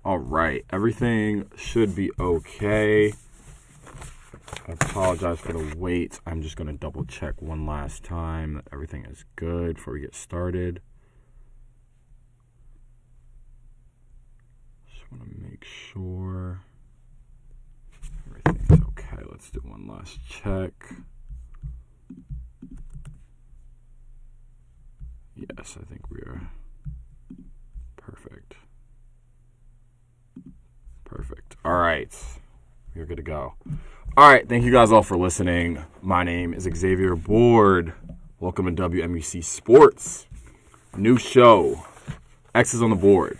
All right, everything should be okay. I apologize for the wait. I'm just going to double check one last time that everything is good before we get started. Just want to make sure everything's okay. Let's do one last check. Yes, I think we are perfect. All right. We're good to go. All right. Thank you guys all for listening. My name is Xavier Board. Welcome to WMUC Sports. New show. X is on the board.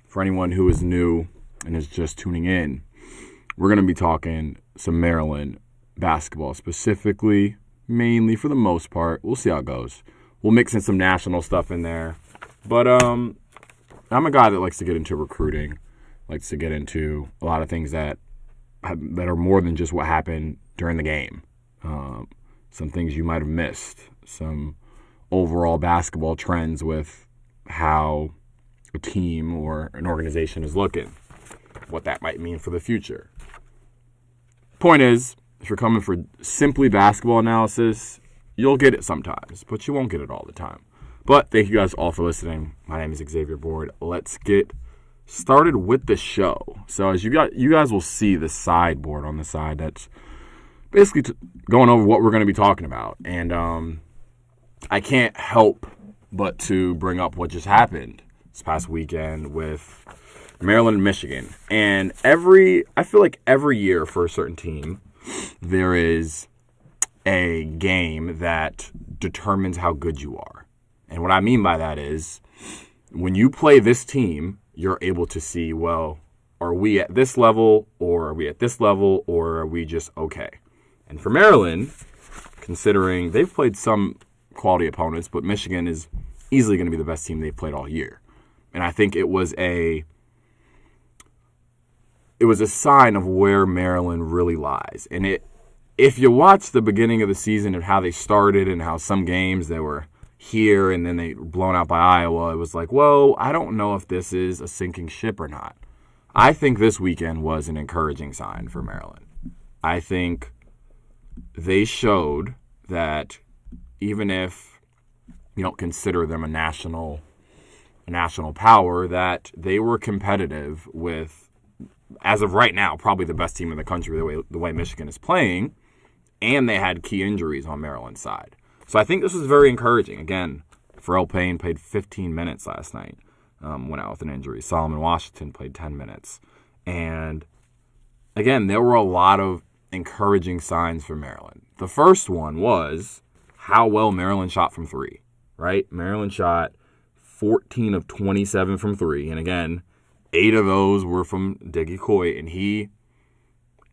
For anyone who is new and is just tuning in, we're going to be talking some Maryland basketball specifically, mainly for the most part. We'll see how it goes. We'll mix in some national stuff in there. But I'm a guy that likes to get into recruiting, likes to get into a lot of things that are more than just what happened during the game. Some things you might have missed, some overall basketball trends with how a team or an organization is looking, what that might mean for the future. Point is, if you're coming for simply basketball analysis, you'll get it sometimes, but you won't get it all the time. But thank you guys all for listening. My name is Xavier Board. Let's get started with the show. So as you guys will see the sideboard on the side that's basically going over what we're going to be talking about. And I can't help but to bring up what just happened this past weekend with Maryland and Michigan. And I feel like every year for a certain team, there is a game that determines how good you are. And what I mean by that is when you play this team, you're able to see, well, are we at this level, or are we at this level, or are we just okay? And for Maryland, considering they've played some quality opponents, but Michigan is easily going to be the best team they've played all year. And I think it was a sign of where Maryland really lies. And if you watch the beginning of the season and how they started and how some games they were here and then they were blown out by Iowa, it was like, whoa, I don't know if this is a sinking ship or not. I think this weekend was an encouraging sign for Maryland. I think they showed that even if you don't consider them a national power, that they were competitive with, as of right now, probably the best team in the country the way Michigan is playing, and they had key injuries on Maryland's side. So I think this was very encouraging. Again, Pharrell Payne played 15 minutes last night, went out with an injury. Solomon Washington played 10 minutes. And again, there were a lot of encouraging signs for Maryland. The first one was how well Maryland shot from three, right? Maryland shot 14 of 27 from three. And again, 8 of those were from Diggy Coy, and he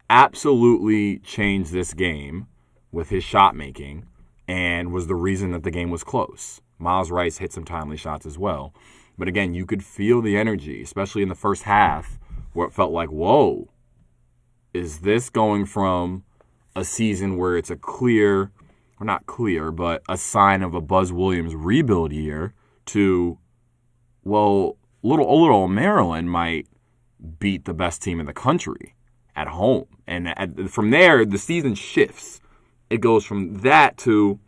absolutely changed this game with his shot making and was the reason that the game was close. Miles Rice hit some timely shots as well. But again, you could feel the energy, especially in the first half, where it felt like, whoa, is this going from a season where it's a clear, or not clear, but a sign of a Buzz Williams rebuild year to, well, little Maryland might beat the best team in the country at home. And from there, the season shifts. It goes from that to,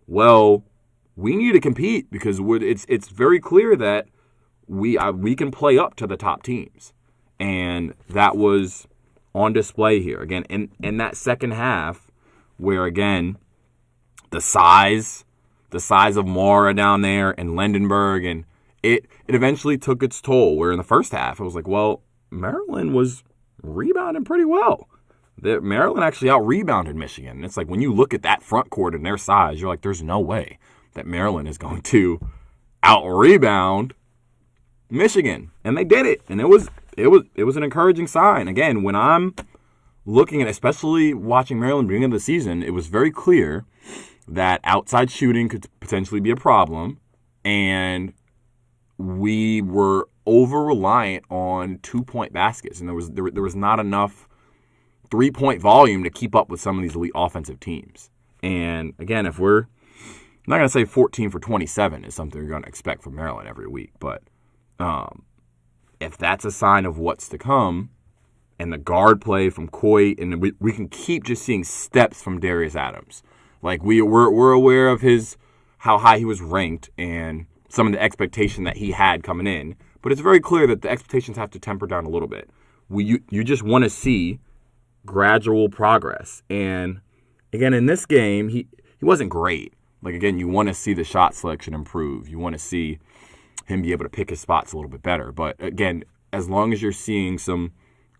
well, we need to compete because it's very clear that we can play up to the top teams. And that was on display here. Again, in that second half where, again, the size of Mora down there and Lendenberg, and it eventually took its toll, where in the first half it was like, well, Maryland was rebounding pretty well. Maryland actually out-rebounded Michigan. And it's like when you look at that front court and their size, you're like, there's no way that Maryland is going to out-rebound Michigan. And they did it. And it was an encouraging sign. Again, when I'm looking at, especially watching Maryland beginning of the season, it was very clear that outside shooting could potentially be a problem. And we were over-reliant on 2-point baskets. And there was not enough 3-point volume to keep up with some of these elite offensive teams. And again, if we're I'm not going to say 14 for 27 is something you're going to expect from Maryland every week, but if that's a sign of what's to come, and the guard play from Coit, and we can keep just seeing steps from Darius Adams. Like we're aware of how high he was ranked and some of the expectation that he had coming in, but it's very clear that the expectations have to temper down a little bit. You just want to see gradual progress. And again, in this game, he wasn't great. Like again, you want to see the shot selection improve. You want to see him be able to pick his spots a little bit better. But again, as long as you're seeing some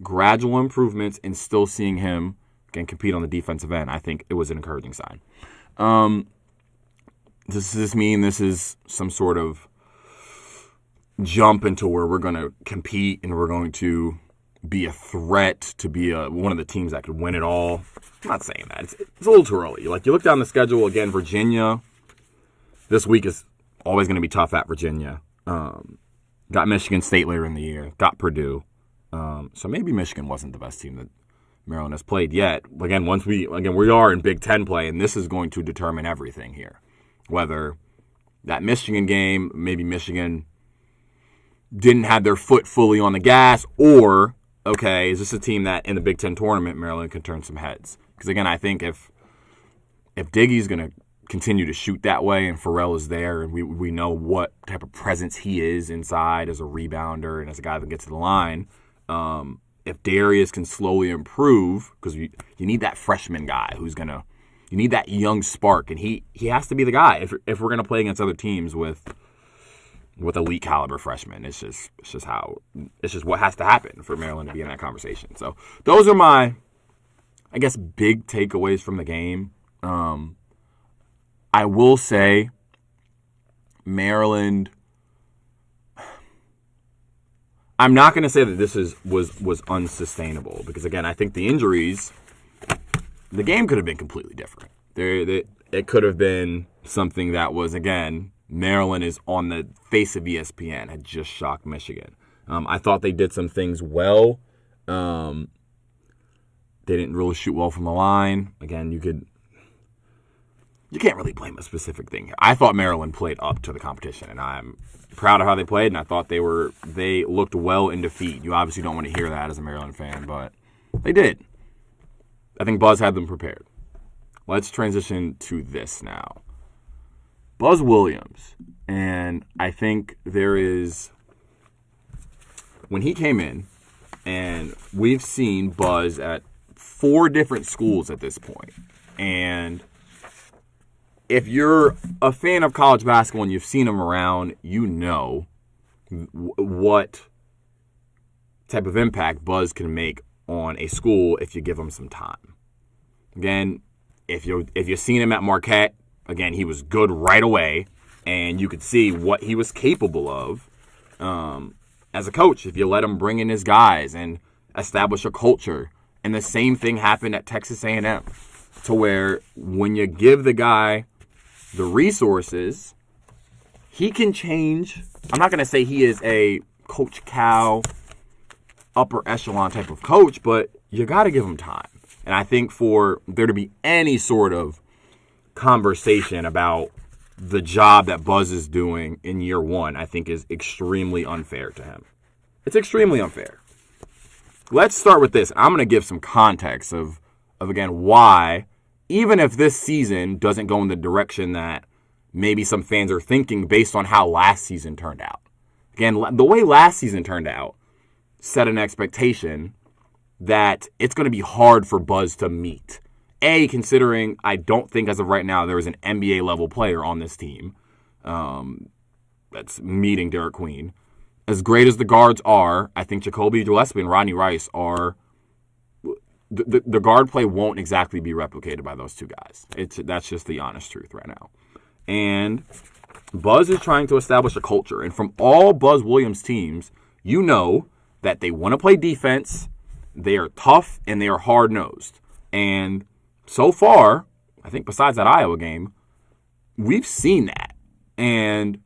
gradual improvements and still seeing him again compete on the defensive end, I think it was an encouraging sign. Does this mean this is some sort of jump into where we're going to compete and we're going to be a threat to be one of the teams that could win it all? I'm not saying that. It's a little too early. Like, you look down the schedule, again, Virginia, this week is always going to be tough at Virginia. Got Michigan State later in the year. Got Purdue. So maybe Michigan wasn't the best team that Maryland has played yet. Again, we are in Big Ten play, and this is going to determine everything here. Whether that Michigan game, maybe Michigan didn't have their foot fully on the gas, or, okay, is this a team that in the Big Ten tournament Maryland can turn some heads? Because, again, I think if Diggy's going to continue to shoot that way and Farrell is there and we know what type of presence he is inside as a rebounder and as a guy that gets to the line, if Darius can slowly improve, because you need that freshman guy who's going to – you need that young spark, and he has to be the guy if we're going to play against other teams with elite caliber freshmen. It's just what has to happen for Maryland to be in that conversation. So those are my, I guess, big takeaways from the game. I will say Maryland, I'm not going to say that this was unsustainable, because again, I think the injuries, the game could have been completely different. It could have been something that was, again, Maryland is on the face of ESPN, had just shocked Michigan. I thought they did some things well. They didn't really shoot well from the line. Again, you can't really blame a specific thing here. I thought Maryland played up to the competition, and I'm proud of how they played, and I thought they looked well in defeat. You obviously don't want to hear that as a Maryland fan, but they did. I think Buzz had them prepared. Let's transition to this now. Buzz Williams, and I think there is, when he came in, and we've seen Buzz at 4 different schools at this point, and if you're a fan of college basketball and you've seen him around, you know what type of impact Buzz can make on a school if you give him some time. Again, if you've seen him at Marquette, again, he was good right away, and you could see what he was capable of as a coach if you let him bring in his guys and establish a culture. And the same thing happened at Texas A&M, to where when you give the guy the resources, he can change. I'm not going to say he is a Coach Cal upper echelon type of coach, but you got to give him time. And I think for there to be any sort of conversation about the job that Buzz is doing in year 1, I think is extremely unfair to him. It's extremely unfair. Let's start with this. I'm going to give some context of again, why, even if this season doesn't go in the direction that maybe some fans are thinking based on how last season turned out. Again, the way last season turned out set an expectation that it's going to be hard for Buzz to meet. Considering I don't think as of right now there is an NBA level player on this team that's meeting Derek Queen. As great as the guards are, I think Jacoby Gillespie and Rodney Rice are the guard play won't exactly be replicated by those two guys. That's just the honest truth right now. And Buzz is trying to establish a culture. And from all Buzz Williams teams, you know that they want to play defense, they are tough, and they are hard-nosed. And so far, I think besides that Iowa game, we've seen that. And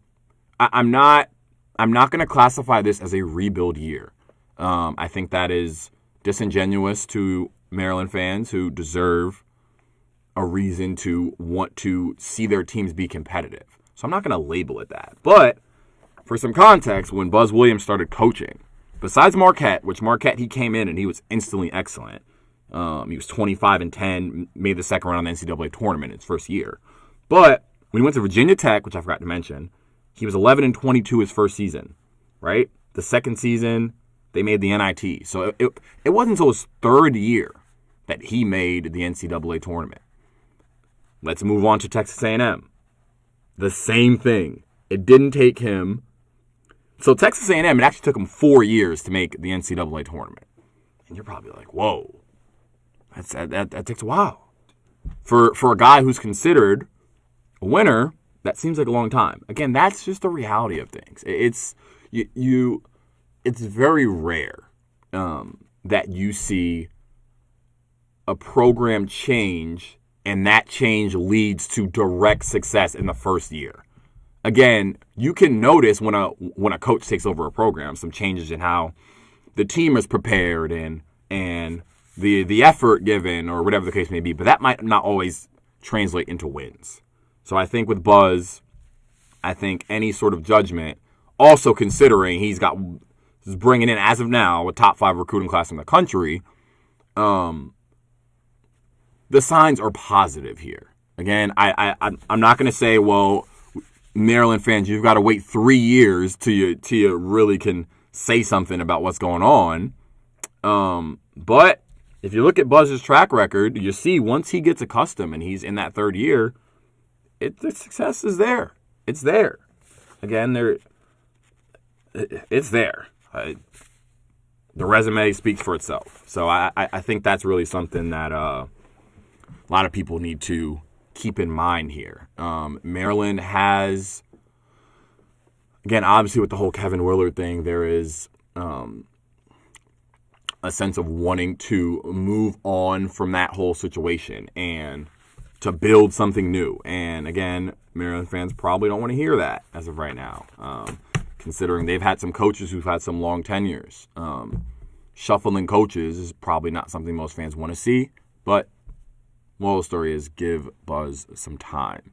I'm not going to classify this as a rebuild year. I think that is disingenuous to Maryland fans who deserve a reason to want to see their teams be competitive. So I'm not going to label it that. But for some context, when Buzz Williams started coaching, besides Marquette, which Marquette he came in and he was instantly excellent. He was 25-10, made the second round of the NCAA tournament in his first year. But when he went to Virginia Tech, which I forgot to mention, he was 11-22 his first season, right? The second season, they made the NIT. So it wasn't until his third year that he made the NCAA tournament. Let's move on to Texas A&M. The same thing. It didn't take him. So Texas A&M, it actually took him 4 years to make the NCAA tournament. And you're probably like, whoa, that takes a while. For a guy who's considered a winner, that seems like a long time. Again, that's just the reality of things. It's very rare that you see a program change and that change leads to direct success in the first year. Again, you can notice when a coach takes over a program, some changes in how the team is prepared and the effort given or whatever the case may be, but that might not always translate into wins. So I think with Buzz, I think any sort of judgment, also considering he's bringing in, as of now, a top 5 recruiting class in the country, the signs are positive here. Again, I'm not going to say, well, Maryland fans, you've got to wait 3 years till you really can say something about what's going on. But if you look at Buzz's track record, you see once he gets accustomed and he's in that third year, the success is there. It's there. Again, it's there. The resume speaks for itself. So I think that's really something that a lot of people need to keep in mind here. Maryland has, again, obviously with the whole Kevin Willard thing, there is a sense of wanting to move on from that whole situation and to build something new. And again, Maryland fans probably don't want to hear that as of right now, considering they've had some coaches who've had some long tenures. Shuffling coaches is probably not something most fans want to see, but moral of the story is give Buzz some time.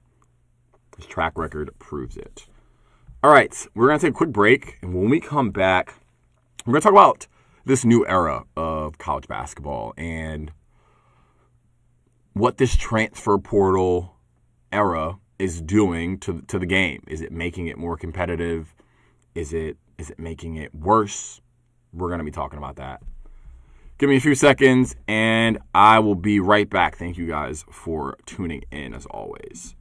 His track record proves it. All right, we're going to take a quick break, and when we come back, we're going to talk about this new era of college basketball and what this transfer portal era is doing to the game. Is it making it more competitive? Is it making it worse? We're going to be talking about that. Give me a few seconds, and I will be right back. Thank you guys for tuning in, as always.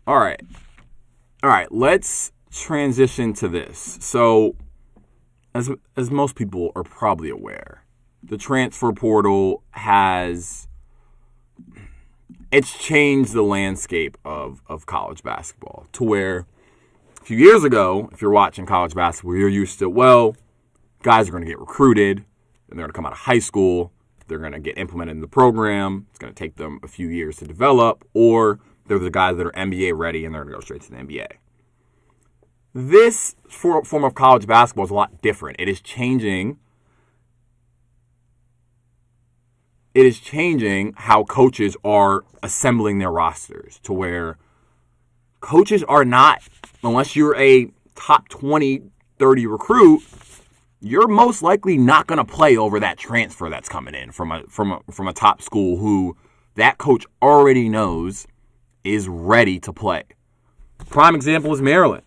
All right, let's transition to this. So, as most people are probably aware, the transfer portal it's changed the landscape of college basketball to where a few years ago, if you're watching college basketball, you're used to, well, guys are going to get recruited, and they're going to come out of high school, they're going to get implemented in the program, it's going to take them a few years to develop, or they're the guys that are NBA ready and they're going to go straight to the NBA. This form of college basketball is a lot different. It is changing how coaches are assembling their rosters to where coaches are not, unless you're a top 20, 30 recruit, you're most likely not going to play over that transfer that's coming in from a top school who that coach already knows is ready to play. Prime example is Maryland.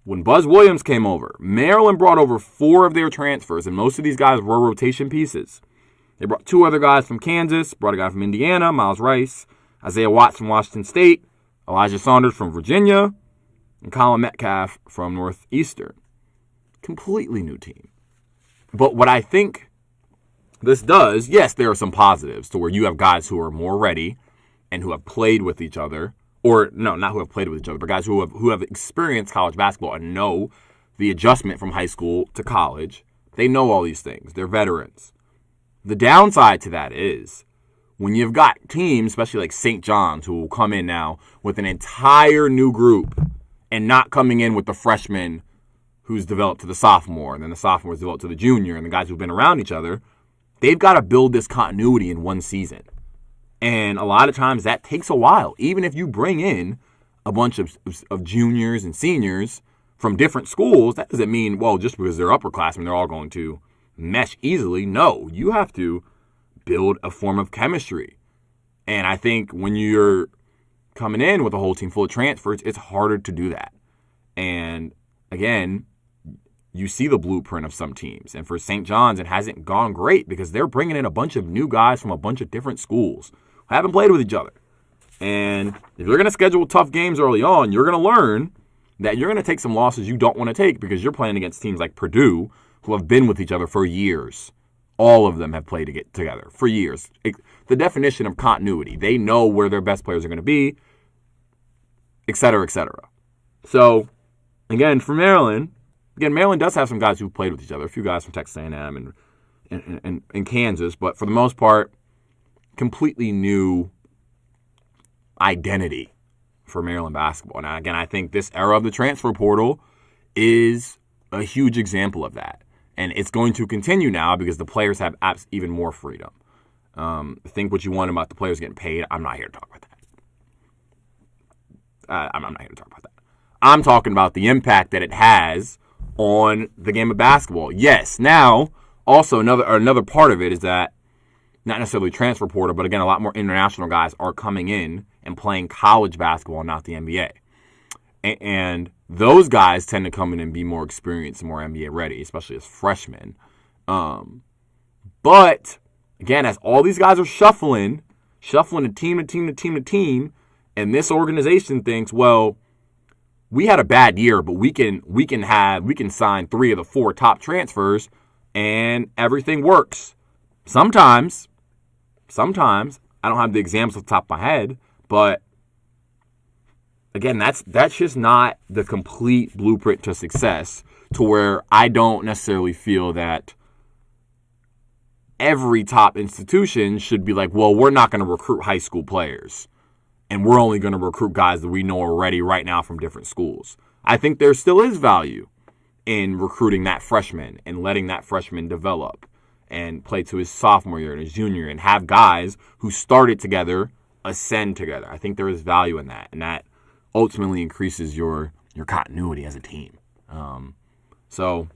When Buzz Williams came over, Maryland brought over 4 of their transfers, and most of these guys were rotation pieces. They brought 2 other guys from Kansas, brought a guy from Indiana, Miles Rice, Isaiah Watts from Washington State, Elijah Saunders from Virginia, and Colin Metcalf from Northeastern. Completely new team. But what I think this does, yes, there are some positives to where you have guys who are more ready and who have played with each other or no, not who have played with each other, but guys who have experienced college basketball and know the adjustment from high school to college. They know all these things. They're veterans. The downside to that is when you've got teams, especially like St. John's, who will come in now with an entire new group and not coming in with the freshman who's developed to the sophomore, and then the sophomore's developed to the junior, and the guys who've been around each other, they've got to build this continuity in one season. And a lot of times that takes a while. Even if you bring in a bunch of juniors and seniors from different schools, that doesn't mean, well, just because they're upperclassmen, they're all going to mesh easily. No, you have to build a form of chemistry. And I think when you're coming in with a whole team full of transfers, it's harder to do that. And again, you see the blueprint of some teams. And for St. John's, it hasn't gone great because they're bringing in a bunch of new guys from a bunch of different schools who haven't played with each other. And if you're going to schedule tough games early on, you're going to learn that you're going to take some losses you don't want to take because you're playing against teams like Purdue who have been with each other for years. All of them have played together for years. The definition of continuity. They know where their best players are going to be, et cetera, et cetera. So, again, for Maryland, Maryland does have some guys who've played with each other. A few guys from Texas A&M and Kansas. But for the most part, completely new identity for Maryland basketball. Now, again, I think this era of the transfer portal is a huge example of that. And it's going to continue now because the players have even more freedom. Think what you want about the players getting paid. I'm not here to talk about that. I'm not here to talk about that. I'm talking about the impact that it has on the game of basketball. Yes, now, also another part of it is that not necessarily transfer portal, but again, a lot more international guys are coming in and playing college basketball, not the NBA. And those guys tend to come in and be more experienced and more NBA ready, especially as freshmen. But, again, as all these guys are shuffling to team, and this organization thinks, well, we had a bad year, but we can sign 3 of the 4 top transfers, and everything works. Sometimes, I don't have the examples off the top of my head, but again, that's just not the complete blueprint to success, to where I don't necessarily feel that every top institution should be like, well, we're not going to recruit high school players, and we're only going to recruit guys that we know are ready right now from different schools. I think there still is value in recruiting that freshman and letting that freshman develop and play to his sophomore year and his junior year and have guys who started together ascend together. I think there is value in that, and that ultimately increases your continuity as a team. So,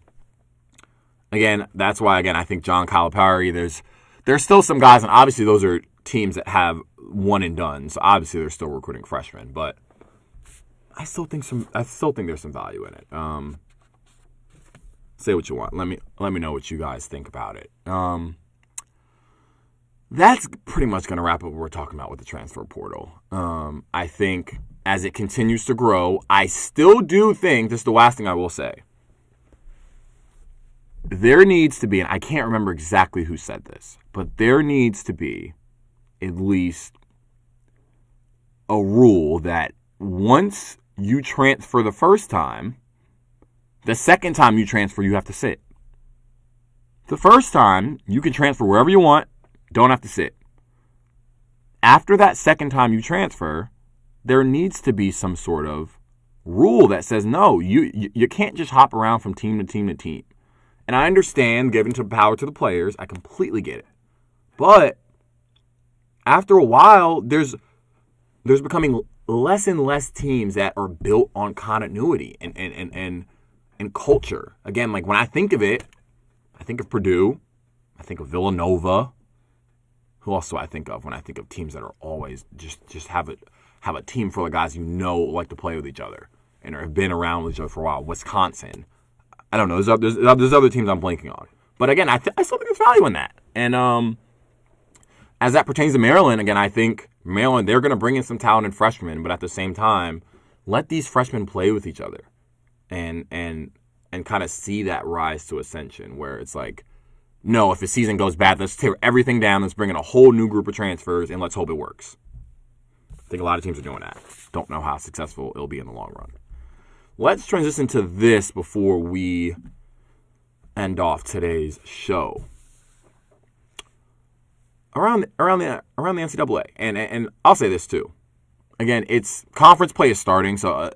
again, that's why, I think John Calipari, there's still some guys, and obviously those are teams that have one and done, so obviously they're still recruiting freshmen, but I still think there's some value in it. Say what you want. Let me know what you guys think about it. That's pretty much going to wrap up what we're talking about with the transfer portal. I think as it continues to grow, I still do think, this is the last thing I will say, there needs to be, and I can't remember exactly who said this, but there needs to be at least a rule that once you transfer the first time, the second time you transfer, you have to sit. The first time, you can transfer wherever you want, don't have to sit. After that second time you transfer, there needs to be some sort of rule that says, no, you can't just hop around from team to team to team. And I understand giving power to the players. I completely get it. But after a while, there's becoming less and less teams that are built on continuity and culture. Again, like when I think of it, I think of Purdue. I think of Villanova. Who else do I think of when I think of teams that are always just have a team full of guys you know like to play with each other and have been around with each other for a while? Wisconsin. I don't know. There's other teams I'm blanking on. But again, I still think there's value in that. And as that pertains to Maryland, again, I think Maryland, they're going to bring in some talented freshmen, but at the same time, let these freshmen play with each other and kind of see that rise to ascension where it's like, no, if the season goes bad, let's tear everything down, let's bring in a whole new group of transfers, and let's hope it works. I think a lot of teams are doing that. don't know how successful it'll be in the long run. Let's transition to this before we end off today's show. Around the NCAA, and I'll say this too. Again, it's conference play is starting, so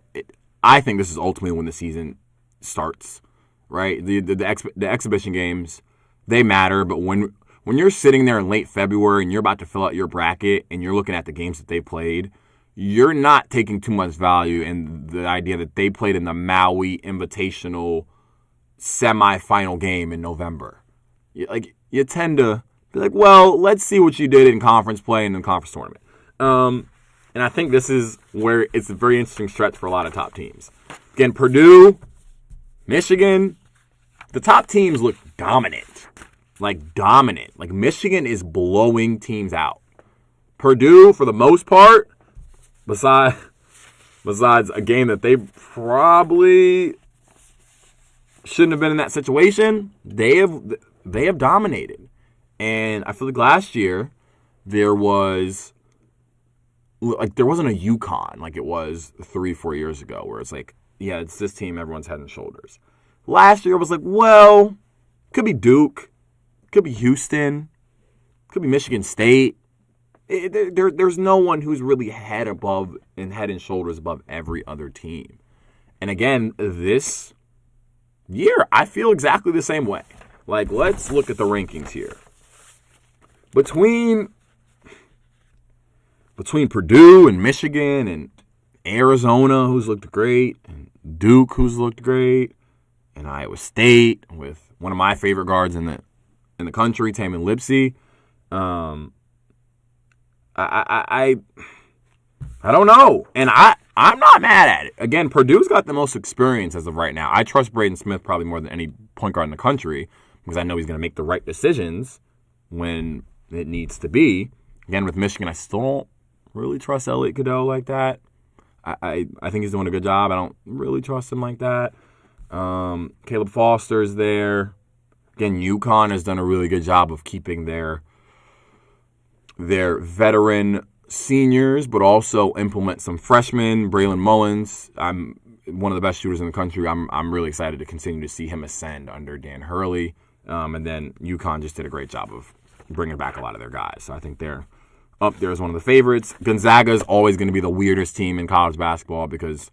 I think this is ultimately when the season starts. Right, the exhibition games, they matter, but when you're sitting there in late February and you're about to fill out your bracket and you're looking at the games that they played, you're not taking too much value in the idea that they played in the Maui Invitational semifinal game in November. You tend to be like, well, let's see what you did in conference play and in the conference tournament. And I think this is where it's a very interesting stretch for a lot of top teams. Again, Purdue, Michigan, the top teams look dominant. Dominant. Michigan is blowing teams out. Purdue, for the most part, besides a game that they probably shouldn't have been in that situation, they have dominated. And I feel like last year there wasn't a UConn like it was 3-4 years ago, where it's like, yeah, it's this team, everyone's head and shoulders. Last year it was like, well, could be Duke, could be Houston, could be Michigan State. There's no one who's really head and shoulders above every other team. And again, this year, I feel exactly the same way. Let's look at the rankings here. Between Purdue and Michigan and Arizona, who's looked great, and Duke, who's looked great, and Iowa State with one of my favorite guards in the country, Tamin Lipsey. I don't know, and I'm not mad at it. Again, Purdue's got the most experience as of right now. I trust Braden Smith probably more than any point guard in the country because I know he's going to make the right decisions when it needs to be. Again, with Michigan, I still don't really trust Elliot Cadeau like that. I think he's doing a good job. I don't really trust him like that. Caleb Foster's there. Again, UConn has done a really good job of keeping their veteran seniors, but also implement some freshmen. Braylon Mullins, I'm one of the best shooters in the country. I'm really excited to continue to see him ascend under Dan Hurley. And then UConn just did a great job of bringing back a lot of their guys. So I think they're up there as one of the favorites. Gonzaga is always going to be the weirdest team in college basketball because,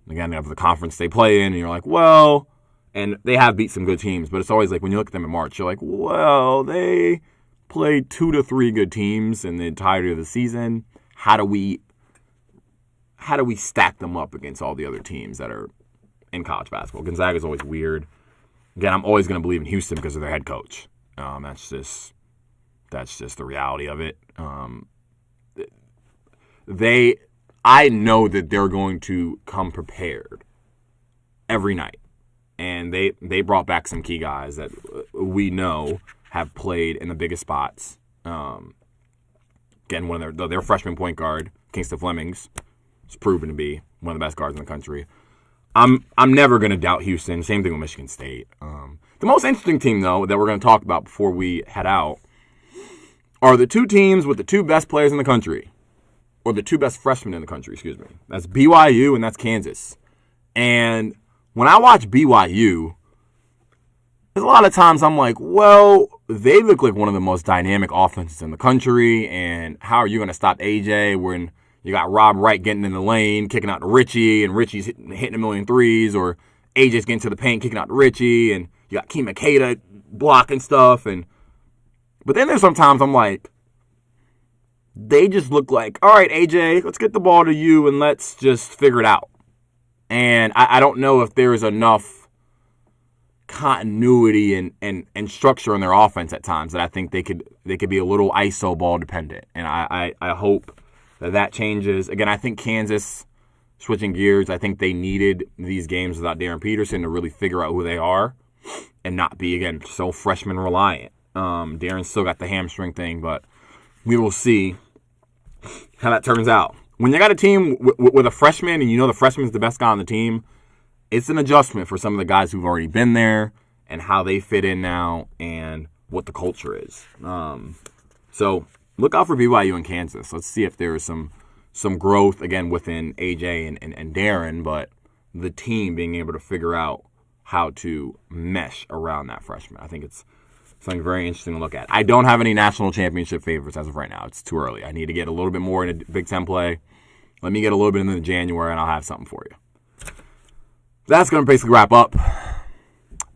again, they have the conference they play in, and you're like, well, and they have beat some good teams, but it's always like when you look at them in March, you're like, well, they played 2 to 3 good teams in the entirety of the season. How do we stack them up against all the other teams that are in college basketball? Gonzaga is always weird. Again, I'm always going to believe in Houston because of their head coach. That's just the reality of it. I know that they're going to come prepared every night, and they brought back some key guys that we know have played in the biggest spots. Again, one of their freshman point guard, Kingston Flemings, is proven to be one of the best guards in the country. I'm never going to doubt Houston. Same thing with Michigan State. The most interesting team, though, that we're going to talk about before we head out are the two teams with the two best players in the country, or the two best freshmen in the country, excuse me. That's BYU and that's Kansas. And when I watch BYU, there's a lot of times I'm like, well, they look like one of the most dynamic offenses in the country, and how are you going to stop AJ when you got Rob Wright getting in the lane, kicking out to Richie, and Richie's hitting a million threes, or AJ's getting to the paint, kicking out to Richie, and you got Keem Makeda blocking stuff. But then there's sometimes I'm like, they just look like, all right, AJ, let's get the ball to you and let's just figure it out. And I don't know if there is enough continuity and structure in their offense at times that I think they could be a little ISO ball dependent. And I hope that changes. Again, I think Kansas, switching gears, I think they needed these games without Darren Peterson to really figure out who they are and not be, again, so freshman reliant. Darren's still got the hamstring thing, but we will see how that turns out. When you got a team with a freshman and you know the freshman's the best guy on the team, it's an adjustment for some of the guys who've already been there and how they fit in now and what the culture is. So look out for BYU and Kansas. Let's see if there is some some growth, again, within AJ and Darren, but the team being able to figure out how to mesh around that freshman. I think it's something very interesting to look at. I don't have any national championship favorites as of right now. It's too early. I need to get a little bit more into Big Ten play. Let me get a little bit into January, and I'll have something for you. That's going to basically wrap up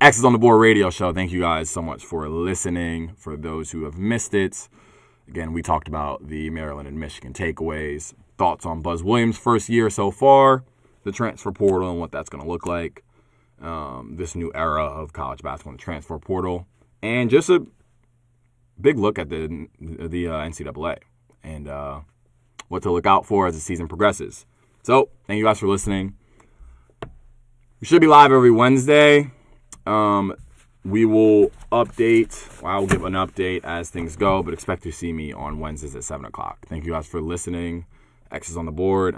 X's on the Board radio show. Thank you guys so much for listening. For those who have missed it, again, we talked about the Maryland and Michigan takeaways, thoughts on Buzz Williams' first year so far, the transfer portal and what that's going to look like, this new era of college basketball and the transfer portal, and just a big look at the NCAA and what to look out for as the season progresses. So, thank you guys for listening. We should be live every Wednesday. We will update. I will give an update as things go, but expect to see me on Wednesdays at 7 o'clock. Thank you guys for listening. X is on the board.